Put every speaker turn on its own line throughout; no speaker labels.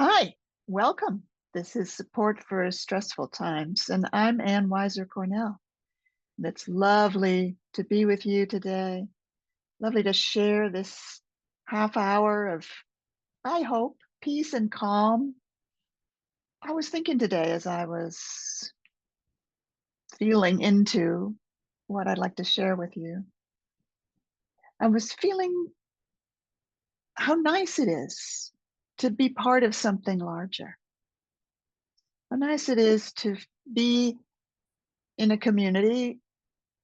Hi, welcome. This is Support for Stressful Times, and I'm Weiser Cornell. And it's lovely to be with you today. Lovely to share this half hour of, I hope, peace and calm. I was thinking today as I was feeling into what I'd like to share with you, I was feeling how nice it is to be part of something larger. How nice it is to be in a community,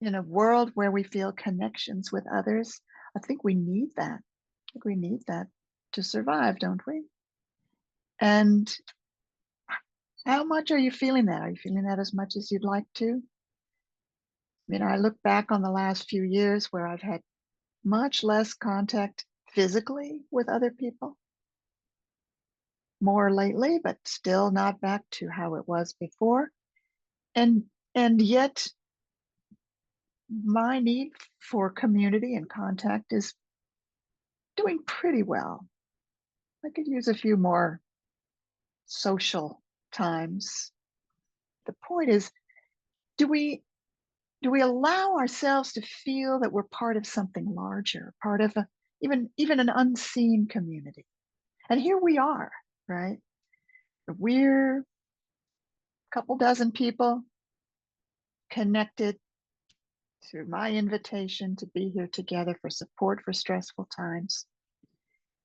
in a world where we feel connections with others. I think we need that. I think we need that to survive, don't we? And how much are you feeling that? Are you feeling that as much as you'd like to? I look back on the last few years where I've had much less contact physically with other people, more lately, but still not back to how it was before. And yet my need for community and contact is doing pretty well. I could use a few more social times. The point is, do we do we allow ourselves to feel that we're part of something larger, part of even an unseen community? And here we are, right? We're a couple dozen people connected through my invitation to be here together for support for stressful times.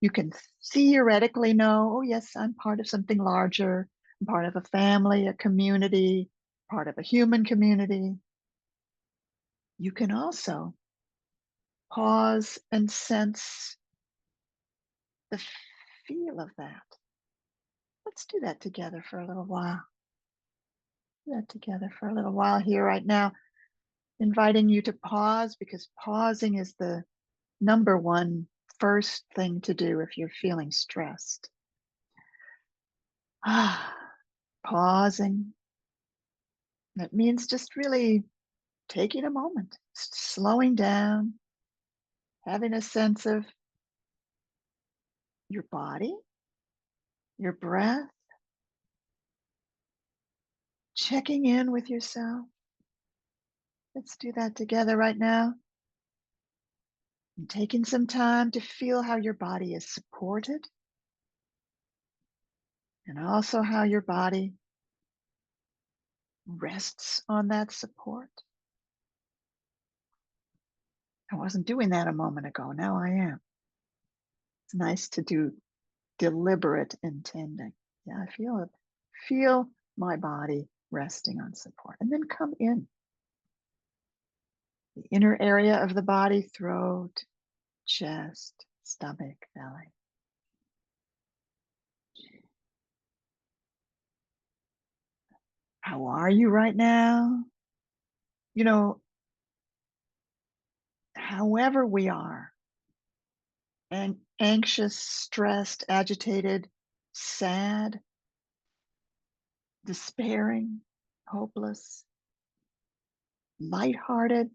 You can theoretically know, oh, yes, I'm part of something larger. I'm part of a family, a community, part of a human community. You can also pause and sense the feel of that. Let's do that together for a little while. Do that together for a little while here right now, inviting you to pause because pausing is the number one first thing to do if you're feeling stressed. Pausing. It means just really taking a moment, slowing down, having a sense of your body, your breath, checking in with yourself. Let's do that together right now. And taking some time to feel how your body is supported and also how your body rests on that support. I wasn't doing that a moment ago. Now I am. It's nice to do deliberate intending. Yeah, I feel it. Feel my body resting on support. And then come in. The inner area of the body, throat, chest, stomach, belly. How are you right now? You know, however we are, and anxious, stressed, agitated, sad, despairing, hopeless, lighthearted,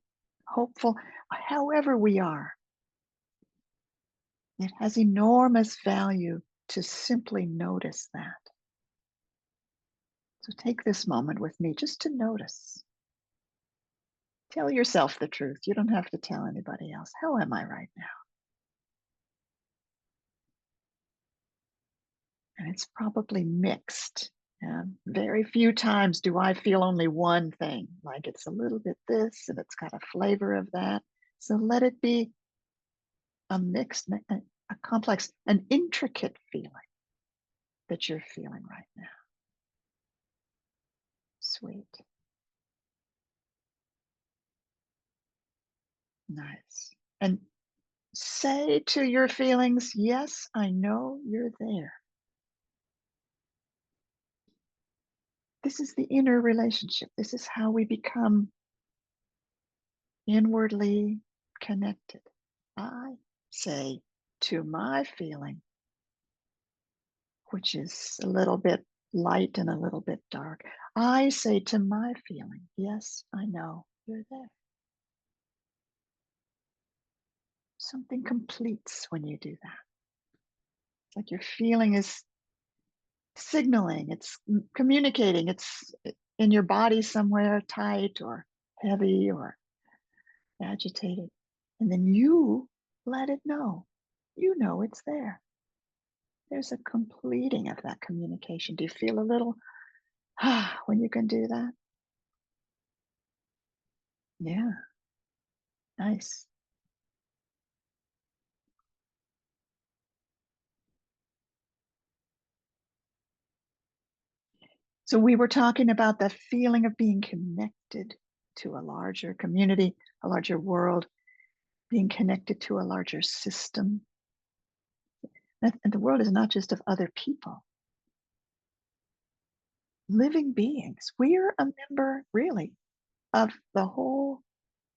hopeful, however we are, it has enormous value to simply notice that. So take this moment with me just to notice. Tell yourself the truth. You don't have to tell anybody else. How am I right now? And it's probably mixed. And very few times do I feel only one thing, like it's a little bit this and it's got a flavor of that. So let it be a mixed, a complex, an intricate feeling that you're feeling right now. Sweet. Nice. And say to your feelings, yes, I know you're there. This is the inner relationship. This is how we become inwardly connected. I say to my feeling, which is a little bit light and a little bit dark, I say to my feeling, yes, I know you're there. Something completes when you do that. It's like your feeling is signaling, it's communicating, it's in your body somewhere tight or heavy or agitated. And then you let it know. You know it's there. There's a completing of that communication. Do you feel a little when you can do that? Yeah, nice. So we were talking about that feeling of being connected to a larger community, a larger world, being connected to a larger system. And the world is not just of other people, living beings. We're a member, really, of the whole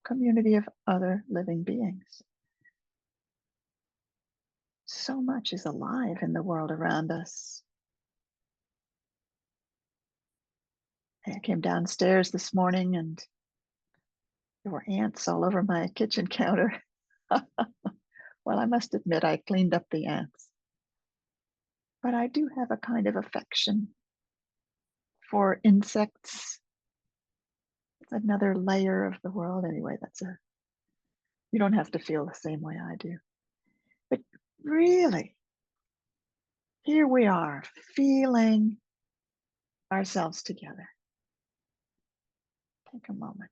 community of other living beings. So much is alive in the world around us. I came downstairs this morning and there were ants all over my kitchen counter. Well, I must admit, I cleaned up the ants. But I do have a kind of affection for insects. It's another layer of the world. Anyway, you don't have to feel the same way I do. But really, here we are feeling ourselves together. Take a moment.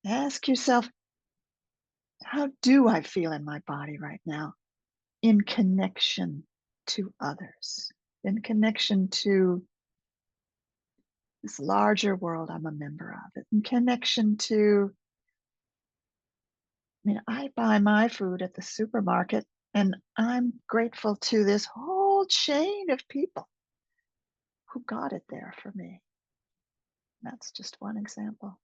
Ask yourself, how do I feel in my body right now in connection to others, in connection to this larger world I'm a member of, in connection to, I mean, I buy my food at the supermarket and I'm grateful to this whole chain of people who got it there for me. That's just one example.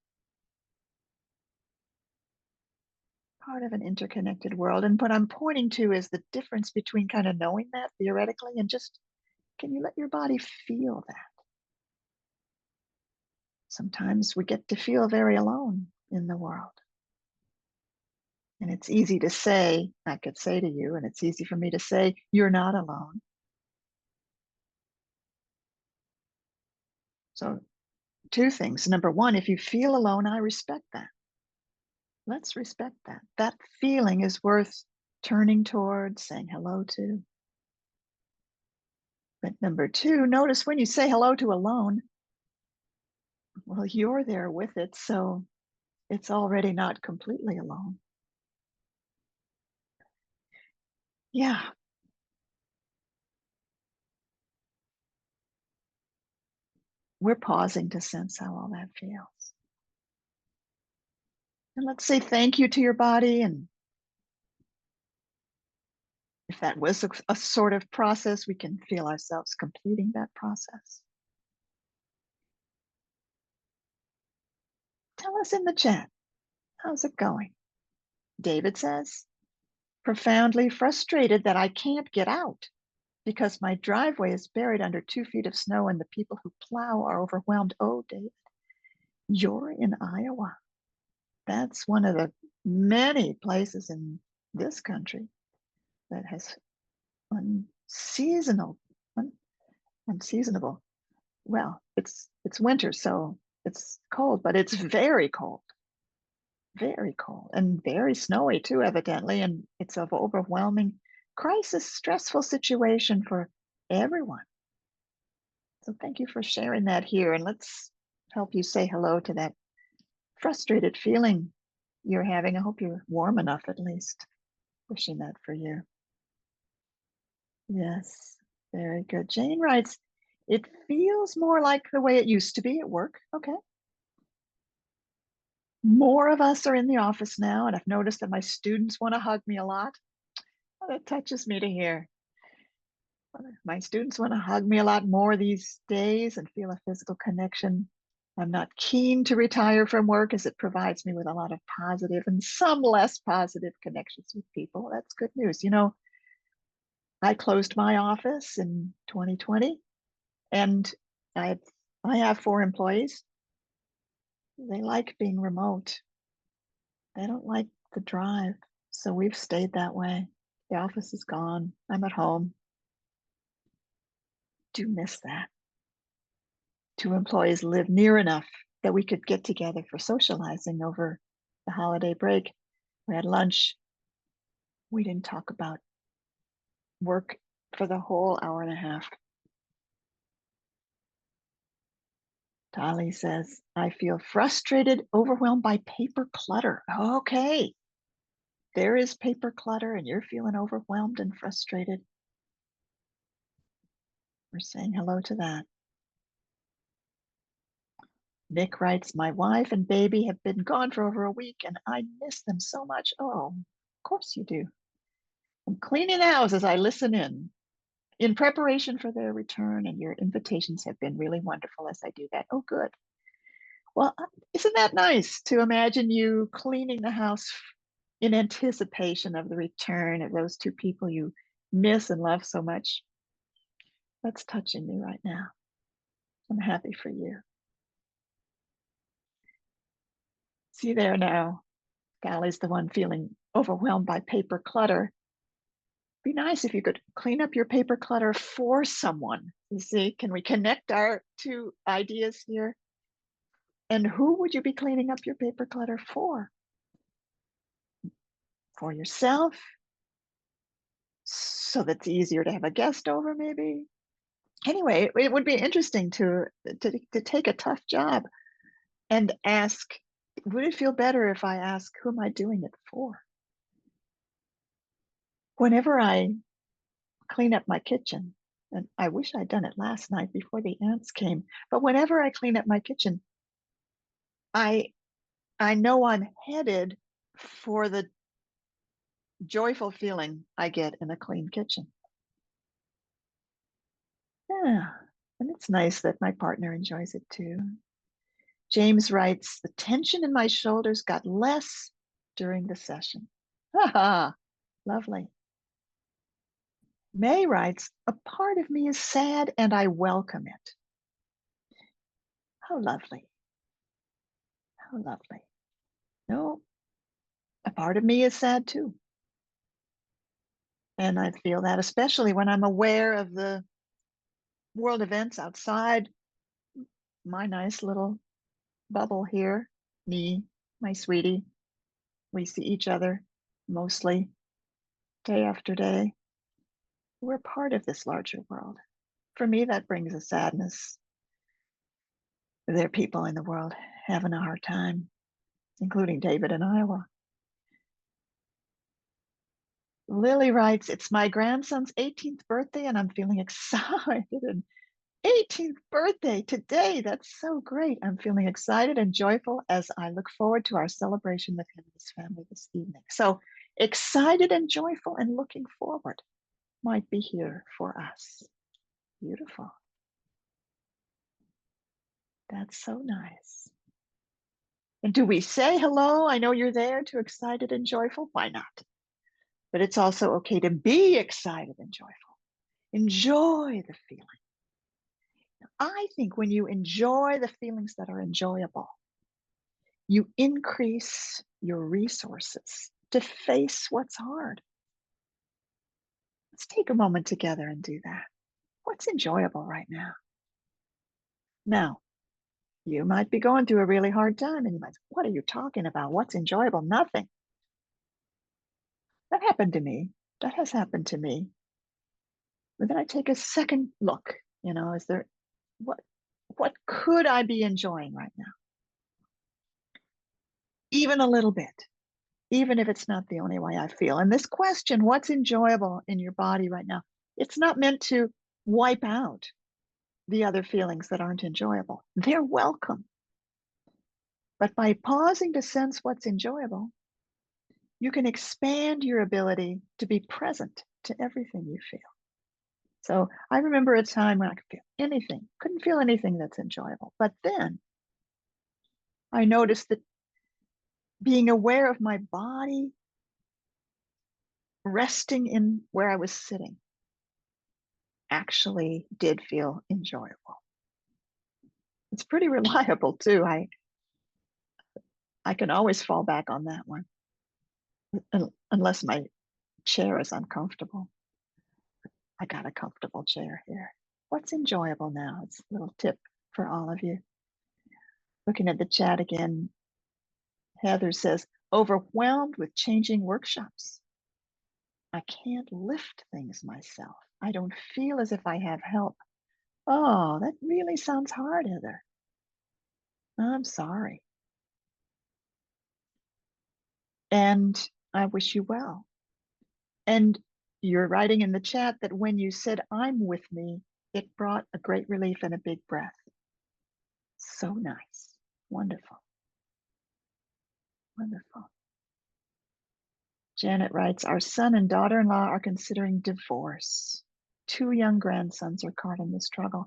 Part of an interconnected world. And what I'm pointing to is the difference between kind of knowing that theoretically and just can you let your body feel that? Sometimes we get to feel very alone in the world. And it's easy to say, I could say to you, and it's easy for me to say, you're not alone. So, two things. Number one, if you feel alone, I respect that. Let's respect that. That feeling is worth turning towards, saying hello to. But number two, notice when you say hello to alone, well, you're there with it, so it's already not completely alone. Yeah, we're pausing to sense how all that feels. And let's say thank you to your body. And if that was a sort of process, we can feel ourselves completing that process. Tell us in the chat, how's it going? David says, profoundly frustrated that I can't get out because my driveway is buried under 2 feet of snow and the people who plow are overwhelmed. Oh, David, you're in Iowa. That's one of the many places in this country that has unseasonable, unseasonable. Well, it's winter, so it's cold, but it's very cold, and very snowy too, evidently. And it's an overwhelming crisis, stressful situation for everyone. So thank you for sharing that here, and let's help you say hello to that frustrated feeling you're having. I hope you're warm enough, at least. Wishing that for you. Yes, very good. Jane writes, it feels more like the way it used to be at work. Okay. More of us are in the office now, and I've noticed that my students want to hug me a lot. Oh, that touches me to hear. My students want to hug me a lot more these days and feel a physical connection. I'm not keen to retire from work as it provides me with a lot of positive and some less positive connections with people. That's good news. You know, I closed my office in 2020 and I I have 4 employees. They like being remote. They don't like the drive. So we've stayed that way. The office is gone. I'm at home. Do miss that. Two employees live near enough that we could get together for socializing over the holiday break. We had lunch. We didn't talk about work for the whole hour and a half. Dolly says, I feel frustrated, overwhelmed by paper clutter. Okay, there is paper clutter and you're feeling overwhelmed and frustrated. We're saying hello to that. Nick writes, my wife and baby have been gone for over a week and I miss them so much. Oh, of course you do. I'm cleaning the house as I listen in preparation for their return, and your invitations have been really wonderful as I do that. Oh, good. Well, isn't that nice to imagine you cleaning the house in anticipation of the return of those two people you miss and love so much? That's touching me right now. I'm happy for you. See there now. Dolly's the one feeling overwhelmed by paper clutter. Be nice if you could clean up your paper clutter for someone. You see, can we connect our two ideas here? And who would you be cleaning up your paper clutter for? For yourself? So that's easier to have a guest over, maybe? Anyway, it would be interesting to take a tough job and ask, would it feel better if I ask, who am I doing it for? Whenever I clean up my kitchen, and I wish I'd done it last night before the ants came, but whenever I clean up my kitchen, I I know I'm headed for the joyful feeling I get in a clean kitchen. Yeah, and it's nice that my partner enjoys it too. James writes, the tension in my shoulders got less during the session. Haha, lovely. May writes, a part of me is sad and I welcome it. How lovely. How lovely. No, a part of me is sad too. And I feel that especially when I'm aware of the world events outside my nice little bubble here. Me, my sweetie, we see each other mostly day after day. We're part of this larger world. For me, that brings a sadness. There are people in the world having a hard time, including David in Iowa. Lily writes, it's my grandson's 18th birthday and I'm feeling excited. And 18th birthday today. That's so great. I'm feeling excited and joyful as I look forward to our celebration with him and his family this evening. So excited and joyful and looking forward might be here for us. Beautiful. That's so nice. And do we say hello? I know you're there to excited and joyful. Why not? But it's also okay to be excited and joyful. Enjoy the feeling. I think when you enjoy the feelings that are enjoyable, you increase your resources to face what's hard. Let's take a moment together and do that. What's enjoyable right now? Now, you might be going through a really hard time and you might say, what are you talking about? What's enjoyable? Nothing. That happened to me. That has happened to me. But then I take a second look, is there what could I be enjoying right now? Even a little bit, even if it's not the only way I feel. And this question, what's enjoyable in your body right now? It's not meant to wipe out the other feelings that aren't enjoyable. They're welcome. But by pausing to sense what's enjoyable, you can expand your ability to be present to everything you feel. So I remember a time when I could feel anything, couldn't feel anything that's enjoyable. But then I noticed that being aware of my body resting in where I was sitting actually did feel enjoyable. It's pretty reliable too. I can always fall back on that one. unless my chair is uncomfortable. I got a comfortable chair here. What's enjoyable now? It's a little tip for all of you. Looking at the chat again, Heather says, overwhelmed with changing workshops. I can't lift things myself. I don't feel as if I have help. Oh, that really sounds hard, Heather. I'm sorry. And I wish you well. And you're writing in the chat that when you said, I'm with me, it brought a great relief and a big breath. So nice. Wonderful. Wonderful. Janet writes, our son and daughter-in-law are considering divorce. 2 young grandsons are caught in the struggle.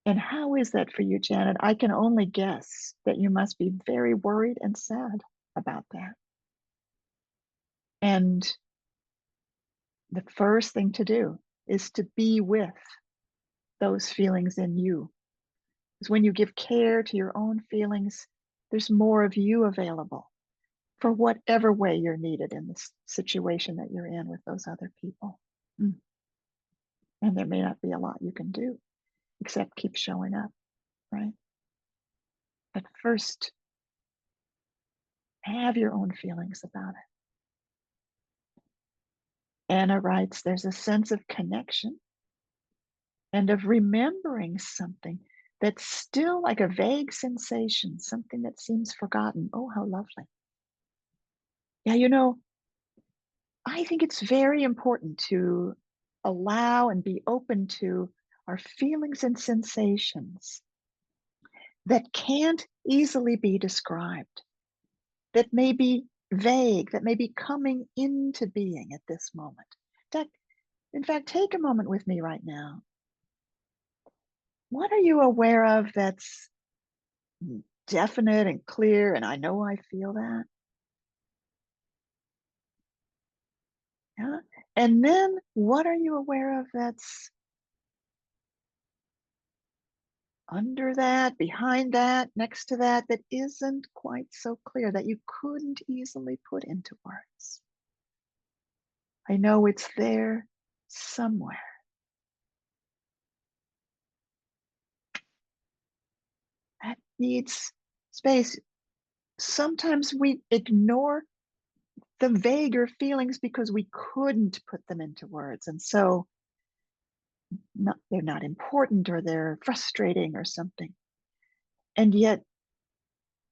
And how is that for you, Janet? I can only guess that you must be very worried and sad about that. And the first thing to do is to be with those feelings in you. Because when you give care to your own feelings, there's more of you available for whatever way you're needed in this situation that you're in with those other people. Mm. And there may not be a lot you can do except keep showing up, right? But first, have your own feelings about it. Anna writes, there's a sense of connection and of remembering something that's still like a vague sensation, something that seems forgotten. Oh, how lovely. Yeah, I think it's very important to allow and be open to our feelings and sensations that can't easily be described, that may be vague, that may be coming into being at this moment. In fact, take a moment with me right now. What are you aware of that's definite and clear, and I know I feel that? Yeah. And then what are you aware of that's under that, behind that, next to that, that isn't quite so clear, that you couldn't easily put into words? I know it's there somewhere. That needs space. Sometimes we ignore the vaguer feelings because we couldn't put them into words. And so they're not important or they're frustrating or something. And yet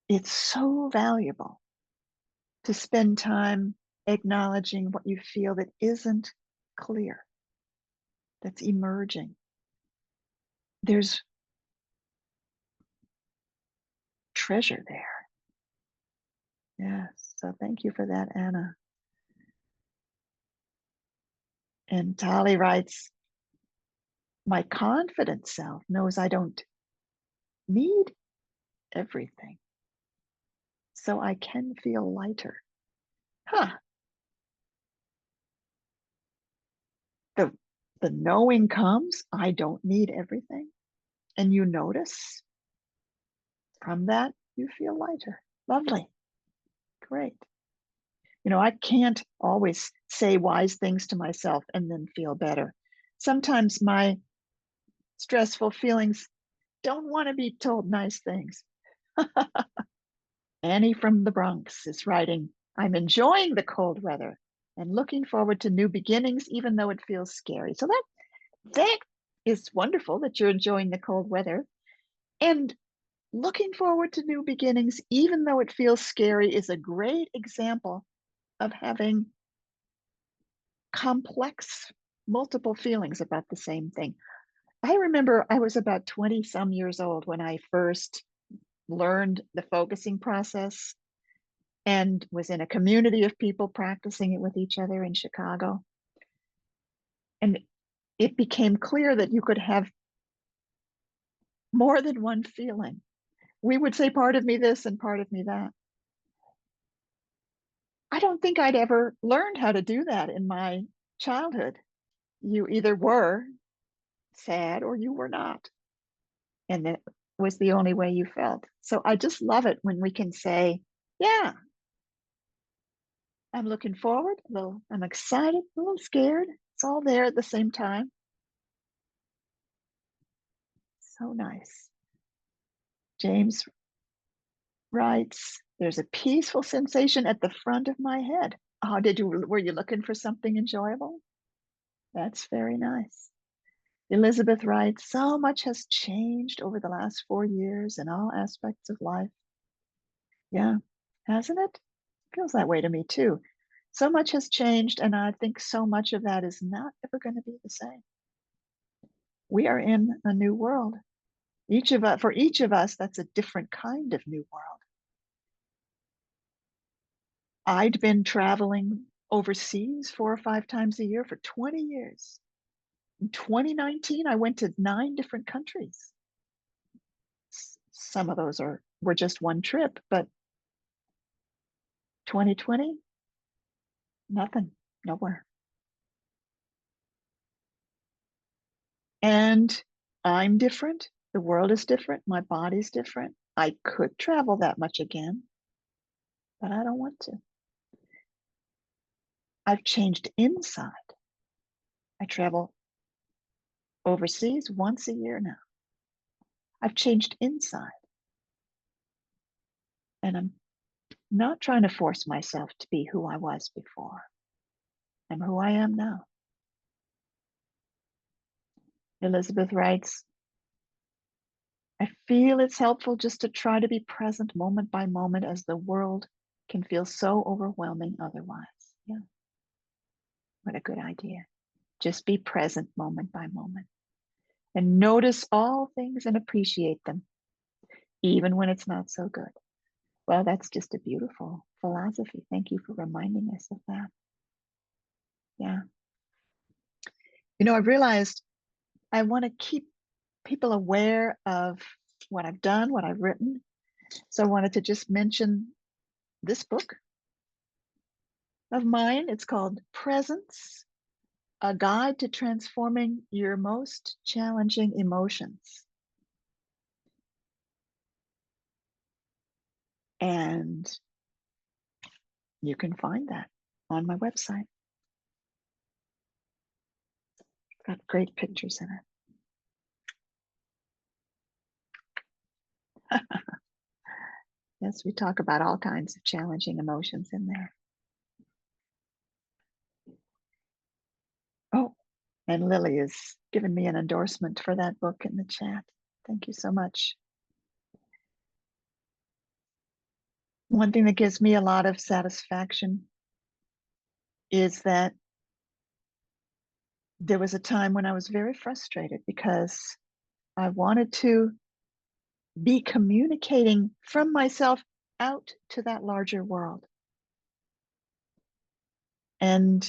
it's so valuable to spend time acknowledging what you feel that isn't clear, that's emerging. There's treasure there. Yes. So thank you for that, Anna. And Tali writes, my confident self knows I don't need everything, so I can feel lighter. Huh. The knowing comes, I don't need everything. And you notice from that, you feel lighter. Lovely. Great. I can't always say wise things to myself and then feel better. Sometimes my stressful feelings don't want to be told nice things. Annie from the Bronx is writing, I'm enjoying the cold weather and looking forward to new beginnings, even though it feels scary. So that is wonderful that you're enjoying the cold weather. And looking forward to new beginnings, even though it feels scary, is a great example of having complex, multiple feelings about the same thing. I remember I was about 20 some years old when I first learned the focusing process and was in a community of people practicing it with each other in Chicago. And it became clear that you could have more than one feeling. We would say part of me this and part of me that. I don't think I'd ever learned how to do that in my childhood. You either were sad or you were not. And that was the only way you felt. So I just love it when we can say, yeah, I'm looking forward, I'm excited, a little scared. It's all there at the same time. So nice. James writes, there's a peaceful sensation at the front of my head. Were you looking for something enjoyable? That's very nice. Elizabeth writes, so much has changed over the last 4 years in all aspects of life. Yeah, hasn't it? Feels that way to me too. So much has changed, and I think so much of that is not ever going to be the same. We are in a new world. For each of us, that's a different kind of new world. I'd been traveling overseas 4 or 5 times a year for 20 years. In 2019, I went to 9 different countries. Some of those were just one trip, but 2020, nothing, nowhere. And I'm different. The world is different. My body's different. I could travel that much again, but I don't want to. I've changed inside. I travel overseas once a year now. I've changed inside. And I'm not trying to force myself to be who I was before. I'm who I am now. Elizabeth writes, I feel it's helpful just to try to be present moment by moment, as the world can feel so overwhelming otherwise. Yeah. What a good idea. Just be present moment by moment and notice all things and appreciate them, even when it's not so good. Well, that's just a beautiful philosophy. Thank you for reminding us of that. Yeah. I realized I want to keep people aware of what I've done, what I've written. So I wanted to just mention this book of mine. It's called Presence, A Guide to Transforming Your Most Challenging Emotions. And you can find that on my website. It's got great pictures in it. Yes, we talk about all kinds of challenging emotions in there. Oh, and Lily has given me an endorsement for that book in the chat. Thank you so much. One thing that gives me a lot of satisfaction is that there was a time when I was very frustrated because I wanted to be communicating from myself out to that larger world. And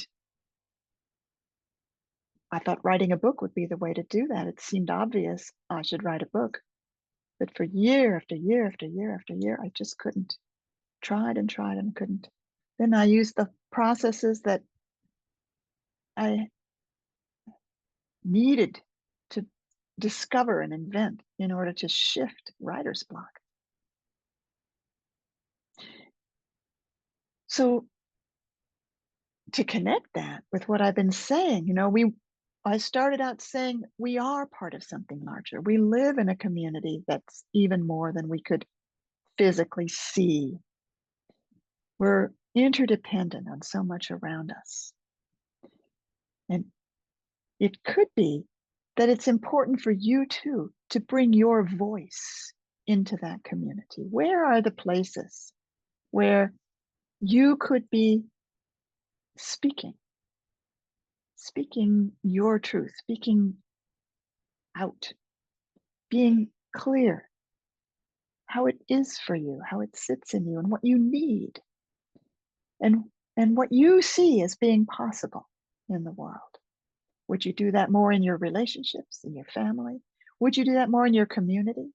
I thought writing a book would be the way to do that. It seemed obvious I should write a book. But for year after year after year after year, I just couldn't. Tried and tried and couldn't. Then I used the processes that I needed to discover and invent in order to shift writer's block. So to connect that with what I've been saying, I started out saying we are part of something larger. We live in a community that's even more than we could physically see. We're interdependent on so much around us. And it could be that it's important for you too to bring your voice into that community. Where are the places where you could be speaking your truth, speaking out, being clear how it is for you, how it sits in you, and what you need, and what you see as being possible in the world? Would you do that more in your relationships, in your family? Would you do that more in your community?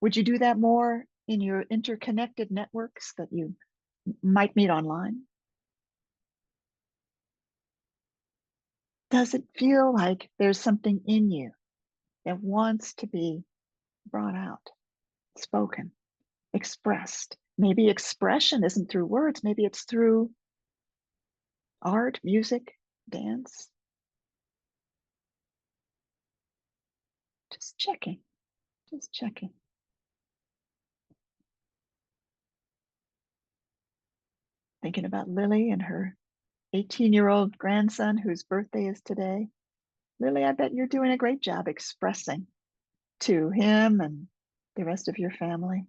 Would you do that more in your interconnected networks that you might meet online? Does it feel like there's something in you that wants to be brought out, spoken, expressed? Maybe expression isn't through words, maybe it's through art, music, dance? Just checking, just checking. Thinking about Lily and her 18-year-old grandson whose birthday is today. Lily, I bet you're doing a great job expressing to him and the rest of your family.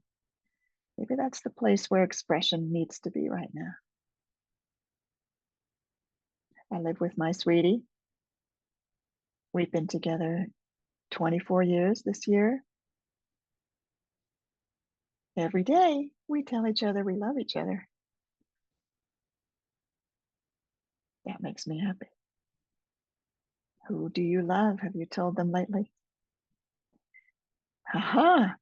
Maybe that's the place where expression needs to be right now. I live with my sweetie. We've been together 24 years this year. Every day we tell each other we love each other. That makes me happy. Who do you love? Have you told them lately? Haha.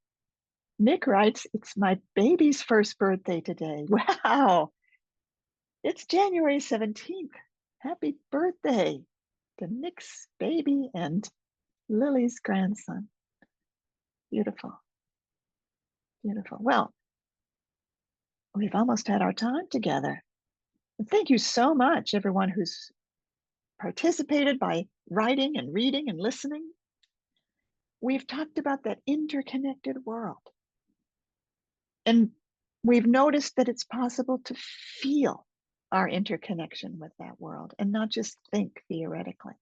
Nick writes, it's my baby's first birthday today. Wow. It's January 17th. Happy birthday to Nick's baby and Lily's grandson. Beautiful. Beautiful. Well, we've almost had our time together. And thank you so much, everyone who's participated by writing and reading and listening. We've talked about that interconnected world. And we've noticed that it's possible to feel our interconnection with that world and not just think theoretically.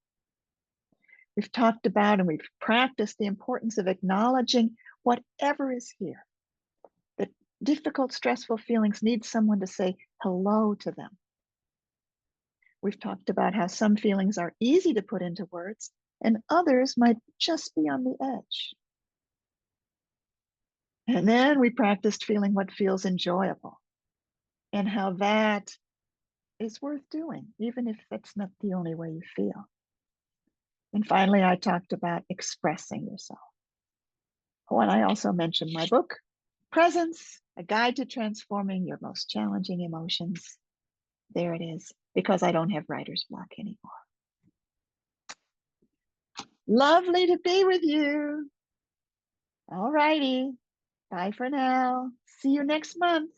We've talked about and we've practiced the importance of acknowledging whatever is here. That difficult, stressful feelings need someone to say hello to them. We've talked about how some feelings are easy to put into words and others might just be on the edge. And then we practiced feeling what feels enjoyable and how that is worth doing, even if that's not the only way you feel. And finally, I talked about expressing yourself. Oh, and I also mentioned my book, Presence, A Guide to Transforming Your Most Challenging Emotions. There it is, because I don't have writer's block anymore. Lovely to be with you. All righty. Bye for now. See you next month.